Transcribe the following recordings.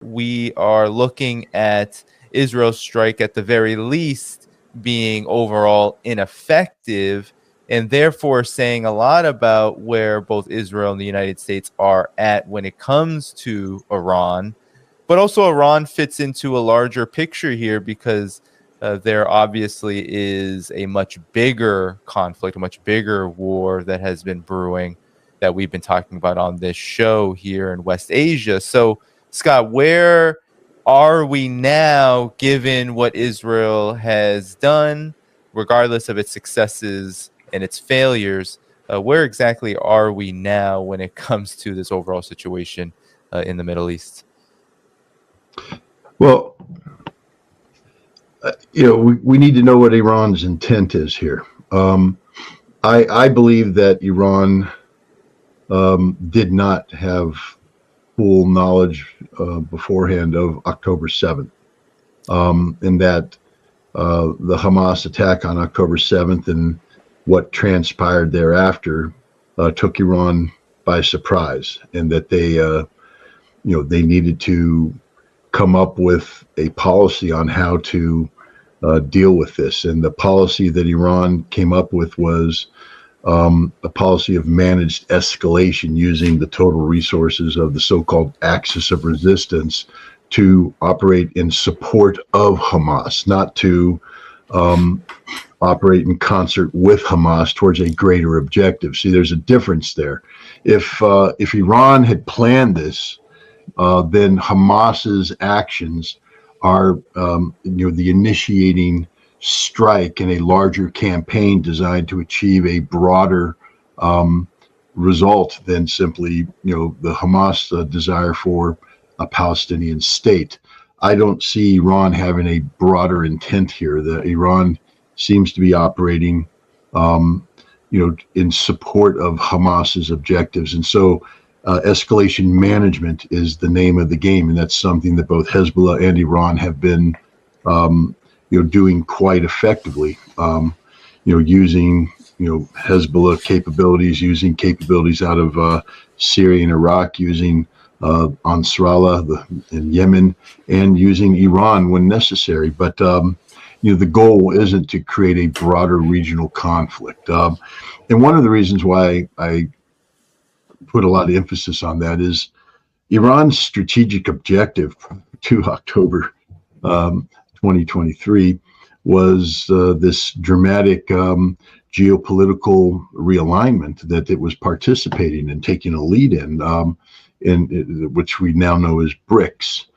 we are looking at Israel's strike at the very least being overall ineffective, and therefore saying a lot about where both Israel and the United States are at when it comes to Iran. But also Iran fits into a larger picture here because there obviously is a much bigger conflict, a much bigger war that has been brewing that we've been talking about on this show here in West Asia. So, Scott, where are we now given what Israel has done, regardless of its successes and its failures? Where exactly are we now when it comes to this overall situation in the Middle East? Well, we need to know what Iran's intent is here. I believe that Iran did not have full knowledge beforehand of October 7th, and that the Hamas attack on October 7th and what transpired thereafter took Iran by surprise, and that they needed to come up with a policy on how to deal with this. And the policy that Iran came up with was a policy of managed escalation, using the total resources of the so-called axis of resistance to operate in support of Hamas, not to operate in concert with Hamas towards a greater objective. See, there's a difference there. If Iran had planned this, then Hamas's actions are the initiating strike in a larger campaign designed to achieve a broader result than simply the Hamas desire for a Palestinian state. I don't see Iran having a broader intent here. That Iran seems to be operating in support of Hamas's objectives, and so escalation management is the name of the game, and that's something that both Hezbollah and Iran have been doing quite effectively, using Hezbollah capabilities, using capabilities out of Syria and Iraq, using Ansarallah in Yemen, and using Iran when necessary. But the goal isn't to create a broader regional conflict. And one of the reasons why I put a lot of emphasis on that is Iran's strategic objective to October 2023 was this dramatic geopolitical realignment that it was participating in, taking a lead in which we now know as BRICS.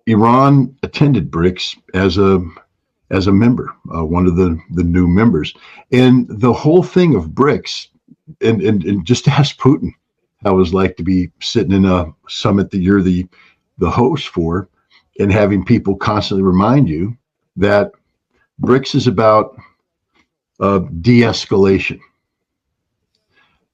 Iran attended BRICS as a member, one of the new members, and the whole thing of BRICS. And just ask Putin how it was like to be sitting in a summit that you're the host for, and having people constantly remind you that BRICS is about de-escalation.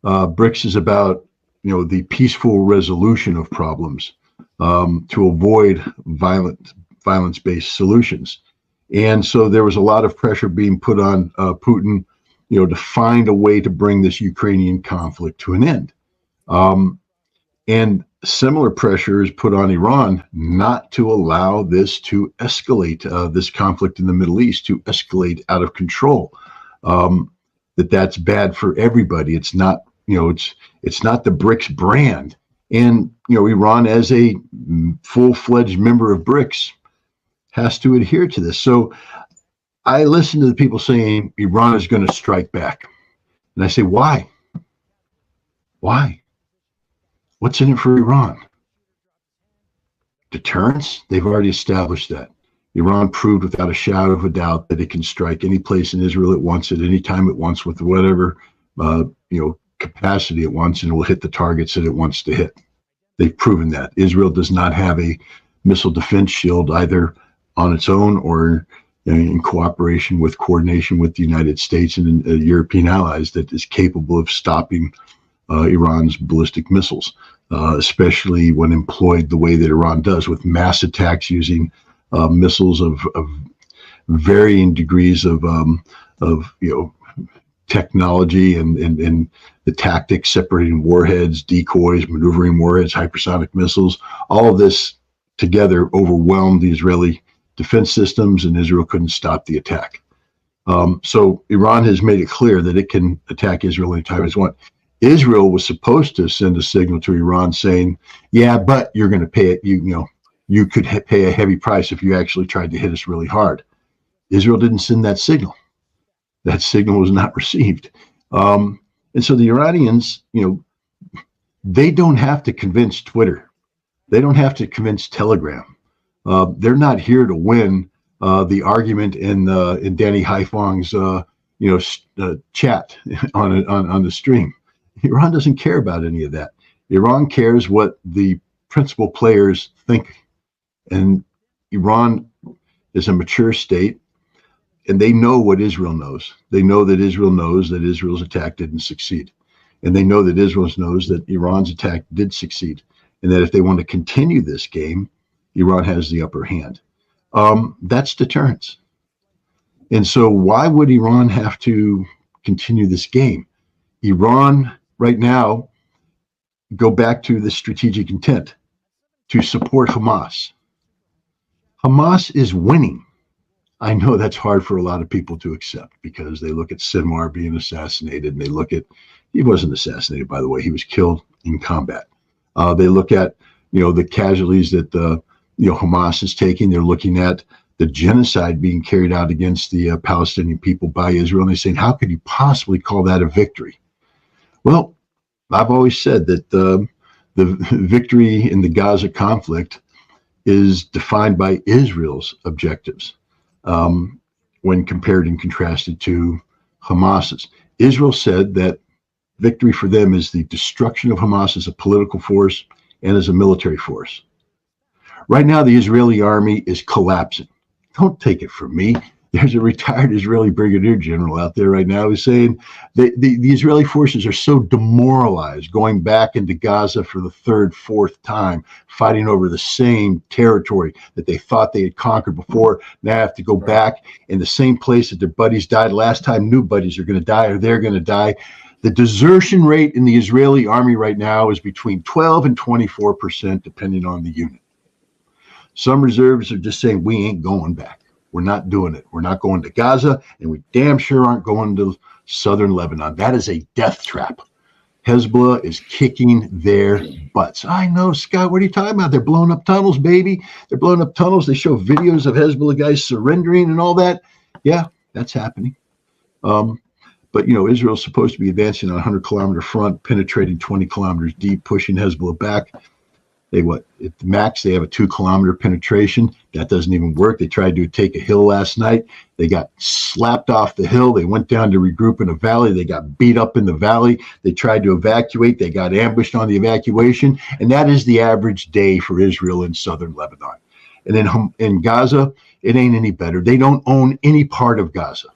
BRICS is about the peaceful resolution of problems to avoid violence-based solutions. And so there was a lot of pressure being put on Putin, to find a way to bring this Ukrainian conflict to an end. And similar pressure is put on Iran not to allow this to escalate, this conflict in the Middle East to escalate out of control. That's bad for everybody. It's not, it's not the BRICS brand. And, Iran, as a full-fledged member of BRICS, has to adhere to this. So I listen to the people saying Iran is going to strike back. And I say, why? Why? What's in it for Iran? Deterrence? They've already established that. Iran proved without a shadow of a doubt that it can strike any place in Israel it wants, at any time it wants, with whatever capacity it wants, and it will hit the targets that it wants to hit. They've proven that. Israel does not have a missile defense shield, either on its own or in coordination with the United States and European allies, that is capable of stopping Iran's ballistic missiles, especially when employed the way that Iran does, with mass attacks using missiles of varying degrees of technology and the tactics, separating warheads, decoys, maneuvering warheads, hypersonic missiles, all of this together overwhelmed the Israeli defense systems, and Israel couldn't stop the attack. So Iran has made it clear that it can attack Israel anytime it wants. Israel was supposed to send a signal to Iran saying, yeah, but you're going to pay it. You could pay a heavy price if you actually tried to hit us really hard. Israel didn't send that signal. That signal was not received. And so the Iranians, they don't have to convince Twitter. They don't have to convince Telegram. They're not here to win the argument in Danny Haifong's chat on the stream. Iran doesn't care about any of that. Iran cares what the principal players think. And Iran is a mature state, and they know what Israel knows. They know that Israel knows that Israel's attack didn't succeed. And they know that Israel knows that Iran's attack did succeed. And that if they want to continue this game, Iran has the upper hand. That's deterrence. And so why would Iran have to continue this game? Iran right now, go back to the strategic intent to support Hamas. Hamas is winning. I know that's hard for a lot of people to accept because they look at Sinwar being assassinated, and they look at, he wasn't assassinated, by the way, he was killed in combat. They look at, the casualties that Hamas is taking. They're looking at the genocide being carried out against the Palestinian people by Israel. And they're saying, how could you possibly call that a victory? Well, I've always said that the victory in the Gaza conflict is defined by Israel's objectives when compared and contrasted to Hamas's. Israel said that victory for them is the destruction of Hamas as a political force and as a military force. Right now, the Israeli army is collapsing. Don't take it from me. There's a retired Israeli brigadier general out there right now who's saying that the Israeli forces are so demoralized, going back into Gaza for the third, fourth time, fighting over the same territory that they thought they had conquered before. Now have to go back in the same place that their buddies died last time. New buddies are going to die, or they're going to die. The desertion rate in the Israeli army right now is between 12 and 24%, depending on the unit. Some reserves are just saying, we ain't going back. We're not doing it. We're not going to Gaza, and we damn sure aren't going to southern Lebanon. That is a death trap. Hezbollah is kicking their butts. I know, Scott, what are you talking about? They're blowing up tunnels, baby. They're blowing up tunnels. They show videos of Hezbollah guys surrendering and all that. Yeah, that's happening. But, Israel's supposed to be advancing on a 100-kilometer front, penetrating 20 kilometers deep, pushing Hezbollah back. At the max, they have a 2-kilometer penetration. That doesn't even work. They tried to take a hill last night. They got slapped off the hill. They went down to regroup in a valley. They got beat up in the valley. They tried to evacuate. They got ambushed on the evacuation. And that is the average day for Israel in southern Lebanon. And then in Gaza, it ain't any better. They don't own any part of Gaza.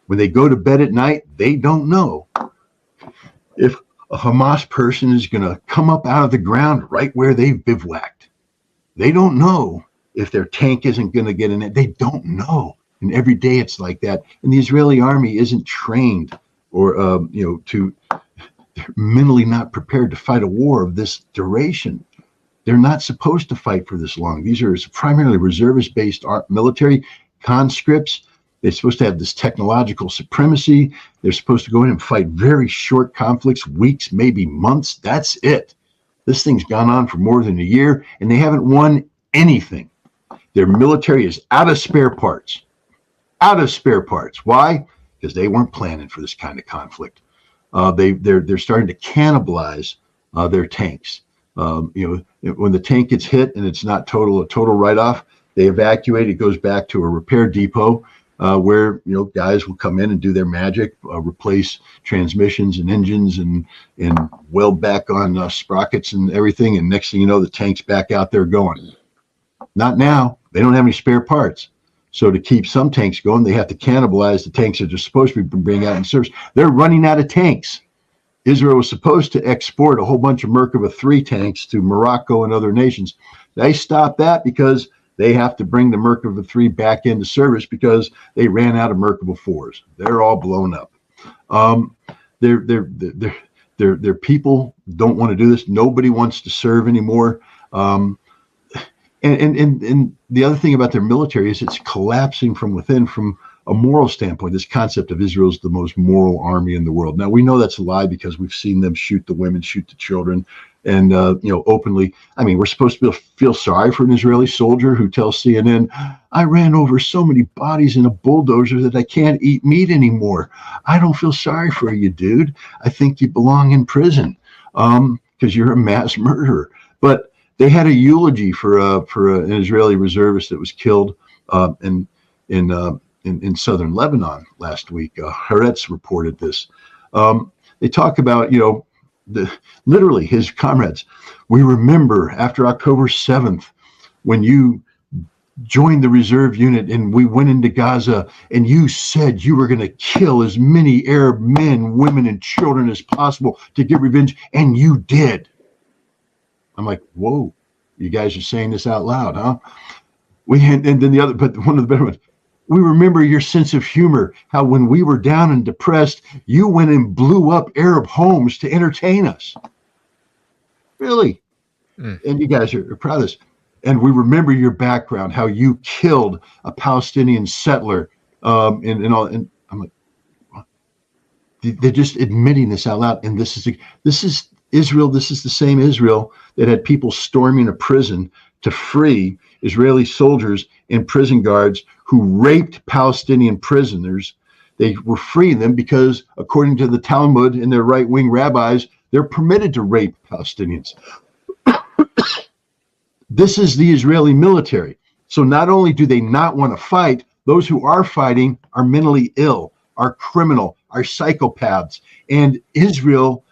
When they go to bed at night, they don't know if a Hamas person is going to come up out of the ground right where they've bivouacked. They don't know if their tank isn't going to get in it. They don't know. And every day it's like that. And the Israeli army isn't trained or, they're mentally not prepared to fight a war of this duration. They're not supposed to fight for this long. These are primarily reservist-based military conscripts. They're supposed to have this technological supremacy. They're supposed to go in and fight very short conflicts, weeks, maybe months. That's it. This thing's gone on for more than a year, and they haven't won anything. Their military is out of spare parts. Out of spare parts. Why? Because they weren't planning for this kind of conflict. They're starting to cannibalize their tanks. When the tank gets hit and it's not a total write-off, they evacuate. It goes back to a repair depot. Where guys will come in and do their magic, replace transmissions and engines and weld back on sprockets and everything, and next thing you know, the tank's back out there going. Not now. They don't have any spare parts. So to keep some tanks going, they have to cannibalize the tanks that they're supposed to be bringing out in service. They're running out of tanks. Israel was supposed to export a whole bunch of Merkava 3 tanks to Morocco and other nations. They stopped that because they have to bring the Merkava 3 back into service because they ran out of Merkava 4s. They're all blown up. Their their people don't want to do this. Nobody wants to serve anymore. And the other thing about their military is it's collapsing from within from a moral standpoint. This concept of Israel is the most moral army in the world. Now we know that's a lie because we've seen them shoot the women, shoot the children, and openly. I mean, we're supposed to feel sorry for an Israeli soldier who tells CNN, "I ran over so many bodies in a bulldozer that I can't eat meat anymore. I don't feel sorry for you, dude. I think you belong in prison because you're a mass murderer." But they had a eulogy for an Israeli reservist that was killed in southern Lebanon last week. Haaretz reported this. They talk about literally his comrades. We remember after October 7th when you joined the reserve unit and we went into Gaza and you said you were going to kill as many Arab men, women, and children as possible to get revenge, and you did. I'm like, whoa, you guys are saying this out loud, huh? And then the other, but one of the better ones, we remember your sense of humor, how when we were down and depressed, you went and blew up Arab homes to entertain us. Really? And you guys are proud of this. And we remember your background, how you killed a Palestinian settler and all. And I'm like, what? They're just admitting this out loud. And this is Israel. This is the same Israel that had people storming a prison to free Israeli soldiers and prison guards who raped Palestinian prisoners. They were freeing them because, according to the Talmud and their right-wing rabbis, they're permitted to rape Palestinians. This is the Israeli military. So not only do they not want to fight, those who are fighting are mentally ill, are criminal, are psychopaths. And Israel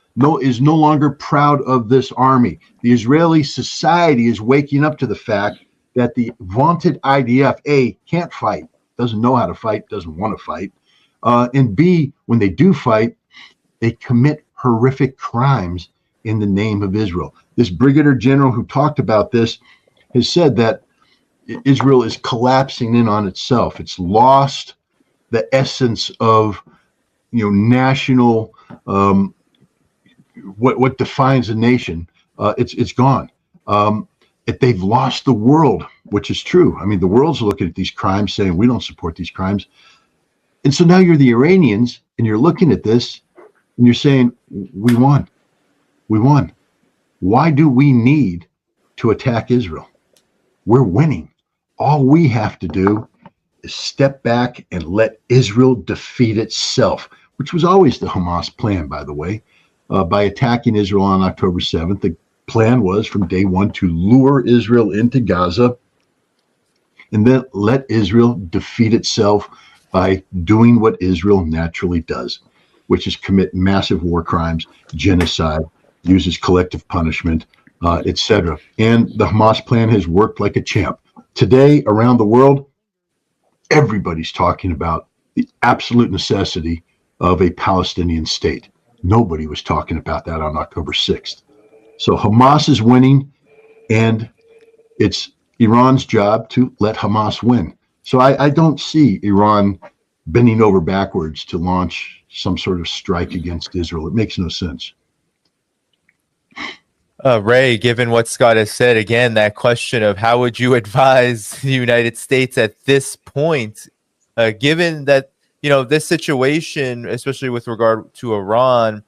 is no longer proud of this army. The Israeli society is waking up to the fact that the vaunted IDF, can't fight, doesn't know how to fight, doesn't want to fight, and B, when they do fight, they commit horrific crimes in the name of Israel. This brigadier general who talked about this has said that Israel is collapsing in on itself. It's lost the essence of, national, what defines a nation. It's gone. They've lost the world, which is true. I mean, the world's looking at these crimes saying we don't support these crimes. And so now you're the Iranians and you're looking at this and you're saying, we won. We won. Why do we need to attack Israel? We're winning. All we have to do is step back and let Israel defeat itself, which was always the Hamas plan, by the way. By attacking Israel on October 7th, the plan was from day one to lure Israel into Gaza and then let Israel defeat itself by doing what Israel naturally does, which is commit massive war crimes, genocide, uses collective punishment, etc. And the Hamas plan has worked like a champ. Today, around the world, everybody's talking about the absolute necessity of a Palestinian state. Nobody was talking about that on October 6th. So Hamas is winning, and it's Iran's job to let Hamas win. So I don't see Iran bending over backwards to launch some sort of strike against Israel. It makes no sense. Ray, given what Scott has said, again, that question of how would you advise the United States at this point, given that, this situation, especially with regard to Iran,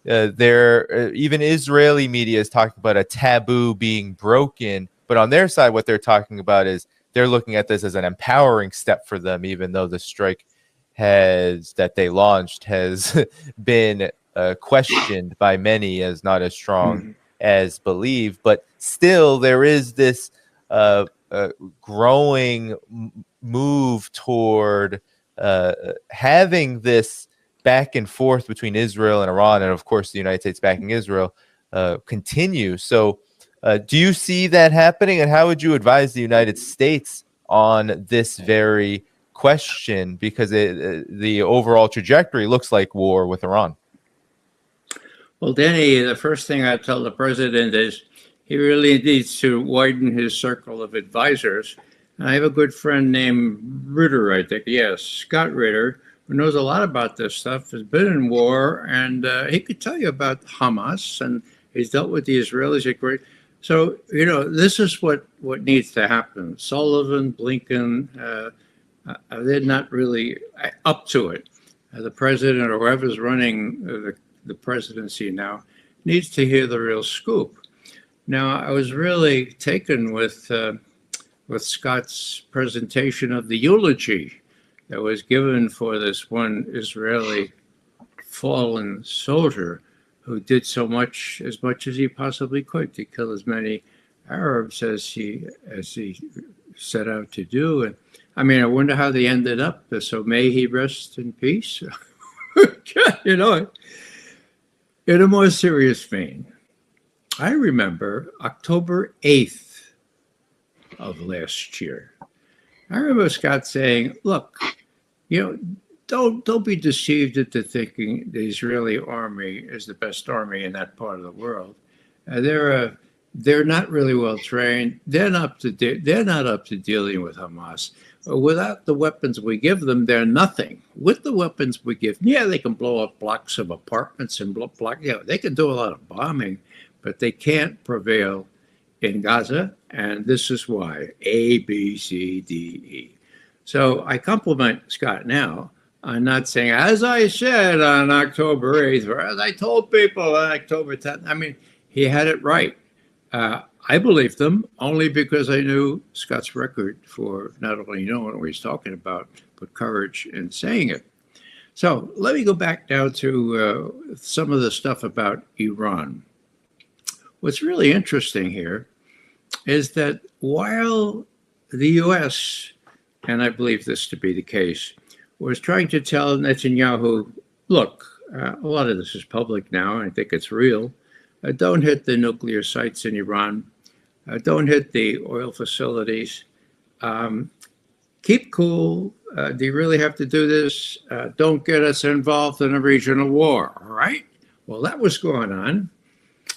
even Israeli media is talking about a taboo being broken. But on their side, what they're talking about is they're looking at this as an empowering step for them, even though the strike that they launched has been questioned by many as not as strong as believed. But still, there is this growing move toward having this back and forth between Israel and Iran, and of course the United States backing Israel, continue. So do you see that happening, and how would you advise the United States on this very question? Because the overall trajectory looks like war with Iran. Well, Danny, the first thing I tell the president is he really needs to widen his circle of advisors. I have a good friend named Ritter, I think. Yes, Scott Ritter, who knows a lot about this stuff, has been in war, and he could tell you about Hamas, and he's dealt with the Israelis at great. So, this is what needs to happen. Sullivan, Blinken, they're not really up to it. The president or whoever's running the presidency now needs to hear the real scoop. Now, I was really taken with Scott's presentation of the eulogy that was given for this one Israeli fallen soldier who did as much as he possibly could to kill as many Arabs as he set out to do. And I mean, I wonder how they ended up. So may he rest in peace. In a more serious vein, I remember October 8th of last year. I remember Scott saying, look, don't be deceived into thinking the Israeli army is the best army in that part of the world. They're not really well trained. They're not up to dealing with Hamas. Without the weapons we give them, they're nothing. With the weapons we give, they can blow up blocks of apartments and they can do a lot of bombing, but they can't prevail in Gaza, and this is why. A, B, C, D, E. So I compliment Scott now on not saying, as I said on October 8th, or as I told people on October 10th. I mean, he had it right. I believed them only because I knew Scott's record for not only knowing what he's talking about, but courage in saying it. So let me go back now to some of the stuff about Iran. What's really interesting here is that while the U.S., and I believe this to be the case, was trying to tell Netanyahu, look, a lot of this is public now, I think it's real, don't hit the nuclear sites in Iran, don't hit the oil facilities, keep cool, do you really have to do this? Don't get us involved in a regional war, all right? Well, that was going on.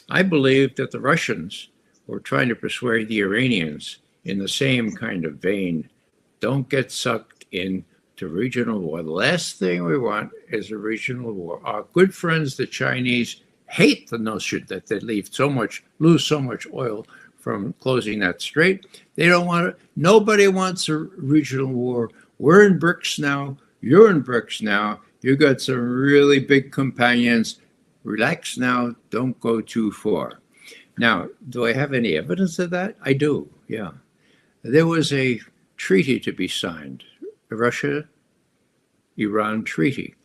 I believe that the Russians were trying to persuade the Iranians in the same kind of vein, don't get sucked into regional war. The last thing we want is a regional war. Our good friends, the Chinese, hate the notion that they lose so much oil from closing that strait. They don't want it. Nobody wants a regional war. We're in BRICS now. You're in BRICS now. You got some really big companions. Relax now. Don't go too far. Now, do I have any evidence of that? I do, yeah. There was a treaty to be signed, the Russia-Iran treaty.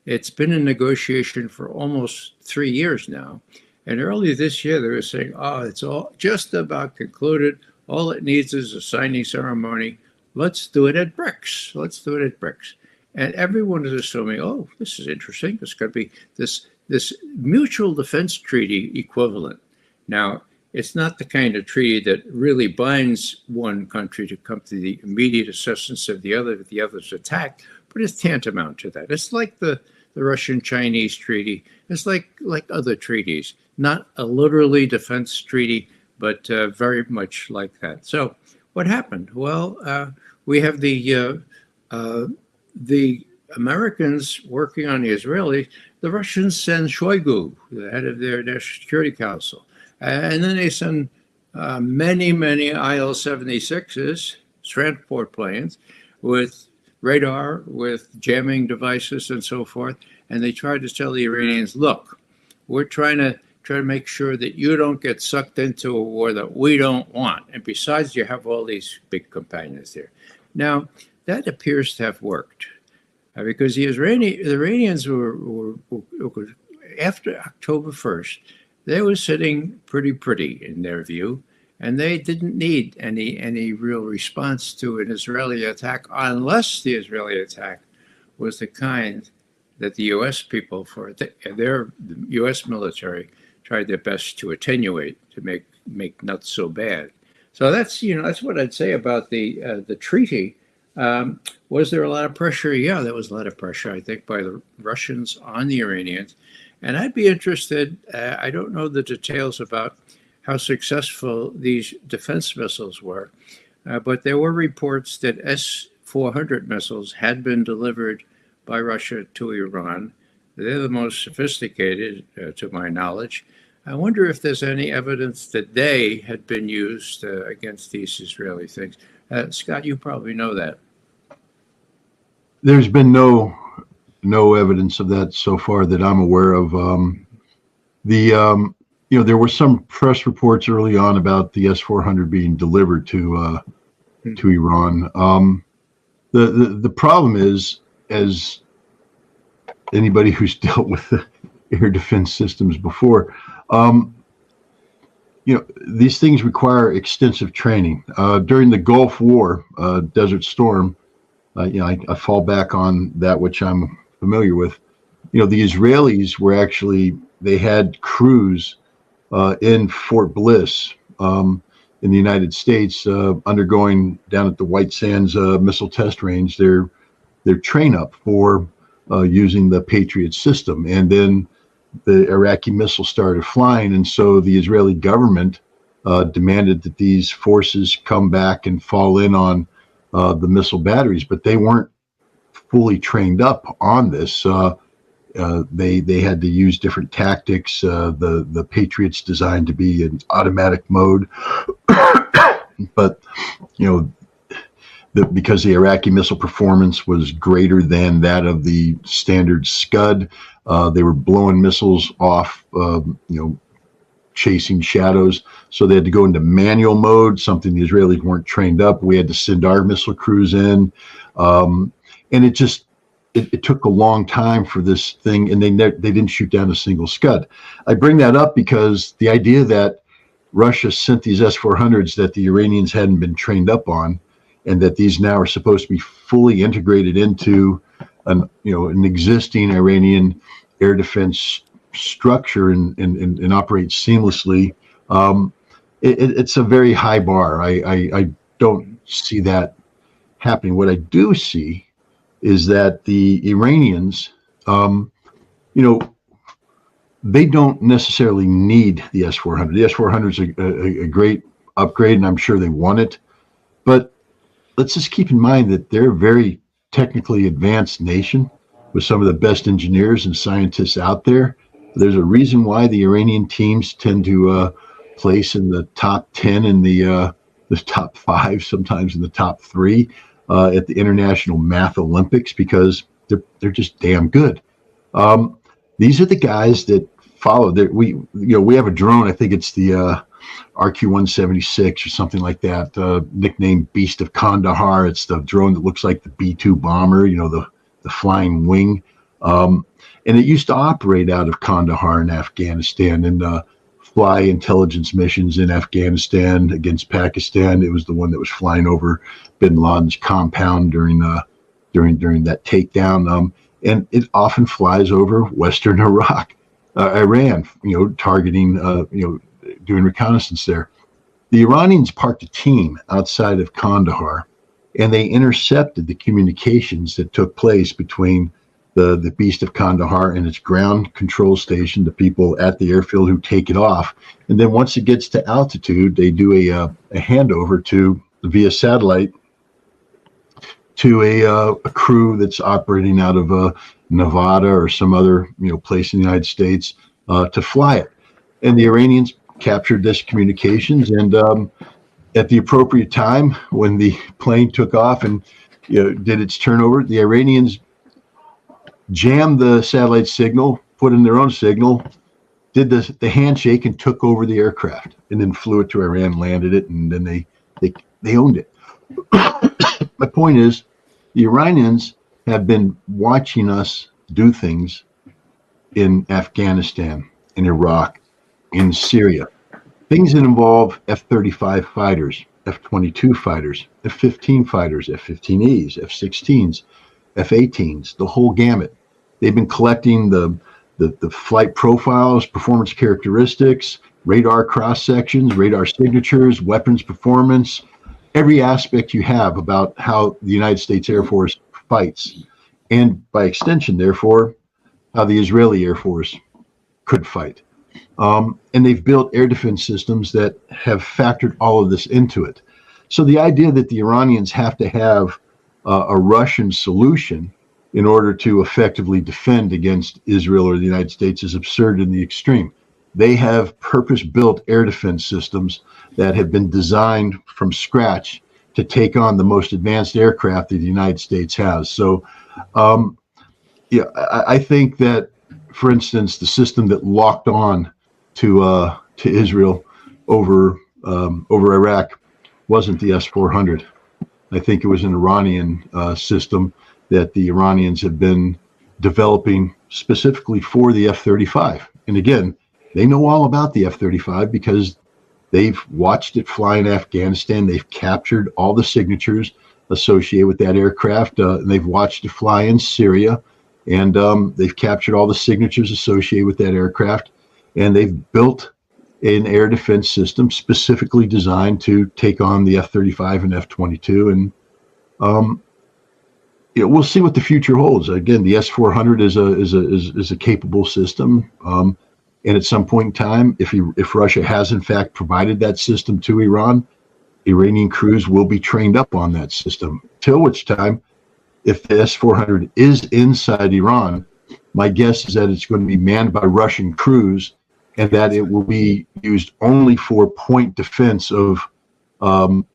It's been in negotiation for almost 3 years now. And earlier this year, they were saying, it's all just about concluded. All it needs is a signing ceremony. Let's do it at BRICS. Let's do it at BRICS. And everyone is assuming, this is interesting. It's going to be this mutual defense treaty equivalent. Now, it's not the kind of treaty that really binds one country to come to the immediate assistance of the other if the other's attacked, but it's tantamount to that. It's like the Russian-Chinese treaty. It's like other treaties, not a literally defense treaty, but very much like that. So what happened? Well, we have the Americans working on the Israelis. The Russians send Shoigu, the head of their National Security Council. And then they send many IL-76s, transport planes, with radar, with jamming devices and so forth. And they try to tell the Iranians, look, we're trying to make sure that you don't get sucked into a war that we don't want. And besides, you have all these big companions there. Now, that appears to have worked. Because the Iranians were after October 1st, they were sitting pretty in their view, and they didn't need any real response to an Israeli attack unless the Israeli attack was the kind that the U.S. people, the U.S. military, tried their best to attenuate, to make not so bad. So that's what I'd say about the treaty. Was there a lot of pressure? Yeah, there was a lot of pressure, I think, by the Russians on the Iranians. And I'd be interested, I don't know the details about how successful these defense missiles were, but there were reports that S-400 missiles had been delivered by Russia to Iran. They're the most sophisticated, to my knowledge. I wonder if there's any evidence that they had been used against these Israeli things. Scott, you probably know that. There's been no evidence of that so far that I'm aware of. There were some press reports early on about the S-400 being delivered to Iran. The problem is, as anybody who's dealt with the air defense systems before, these things require extensive training. During the Gulf War, Desert Storm, I fall back on that which I'm familiar with. The Israelis were they had crews in Fort Bliss in the United States undergoing down at the White Sands missile test range their train up for using the Patriot system. And then the Iraqi missiles started flying, and so the Israeli government demanded that these forces come back and fall in on the missile batteries, but they weren't fully trained up on this. They had to use different tactics. The Patriots designed to be in automatic mode, but because the Iraqi missile performance was greater than that of the standard Scud, they were blowing missiles off, chasing shadows. So they had to go into manual mode, something the Israelis weren't trained up. We had to send our missile crews in, and it took a long time for this thing, and they didn't shoot down a single Scud. I bring that up because the idea that Russia sent these S-400s that the Iranians hadn't been trained up on, and that these now are supposed to be fully integrated into an existing Iranian air defense structure and operate seamlessly, it's a very high bar. I don't see that happening. What I do see is that the Iranians, they don't necessarily need the S-400. The S-400 is a great upgrade, and I'm sure they want it. But let's just keep in mind that they're a very technically advanced nation with some of the best engineers and scientists out there. There's a reason why the Iranian teams tend to place in the top 10 in the top 5, sometimes in the top 3 at the International Math Olympics, because they're just damn good. These are the guys that follow. We have a drone. I think it's the RQ-176 or something like that, nicknamed Beast of Kandahar. It's the drone that looks like the B-2 bomber, the flying wing. And it used to operate out of Kandahar in Afghanistan and fly intelligence missions in Afghanistan against Pakistan. It was the one that was flying over bin Laden's compound during that takedown. And it often flies over Western Iran, targeting, doing reconnaissance there. The Iranians parked a team outside of Kandahar, and they intercepted the communications that took place between the Beast of Kandahar and its ground control station, the people at the airfield who take it off. And then once it gets to altitude, they do a handover via satellite to a crew that's operating out of Nevada or some other place in the United States to fly it. And the Iranians captured this communications, and at the appropriate time, when the plane took off and did its turnover, the Iranians jammed the satellite signal, put in their own signal, did the handshake, and took over the aircraft, and then flew it to Iran, landed it, and then they owned it. My point is, the Iranians have been watching us do things in Afghanistan, in Iraq, in Syria, things that involve F-35 fighters, F-22 fighters, F-15 fighters, F-15Es, F-16s, F-18s, the whole gamut. They've been collecting the flight profiles, performance characteristics, radar cross sections, radar signatures, weapons performance, every aspect you have about how the United States Air Force fights, and by extension, therefore, how the Israeli Air Force could fight. And they've built air defense systems that have factored all of this into it. So the idea that the Iranians have to have a Russian solution in order to effectively defend against Israel or the United States is absurd in the extreme. They have purpose-built air defense systems that have been designed from scratch to take on the most advanced aircraft that the United States has. So, yeah, I think that, for instance, the system that locked on to Israel over Iraq wasn't the S-400. I think it was an Iranian system that the Iranians have been developing specifically for the F-35. And again, they know all about the F-35 because they've watched it fly in Afghanistan. They've captured all the signatures associated with that aircraft. And they've watched it fly in Syria. And they've captured all the signatures associated with that aircraft. And they've built an air defense system specifically designed to take on the F-35 and F-22. And you know, we'll see what the future holds. Again, the S-400 is a capable system. And at some point in time, if Russia has in fact provided that system to Iran, Iranian crews will be trained up on that system. Till which time, if the S-400 is inside Iran, my guess is that it's going to be manned by Russian crews, and that it will be used only for point defense of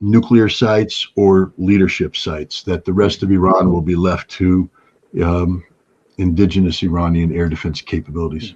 nuclear sites or leadership sites, that the rest of Iran will be left to indigenous Iranian air defense capabilities.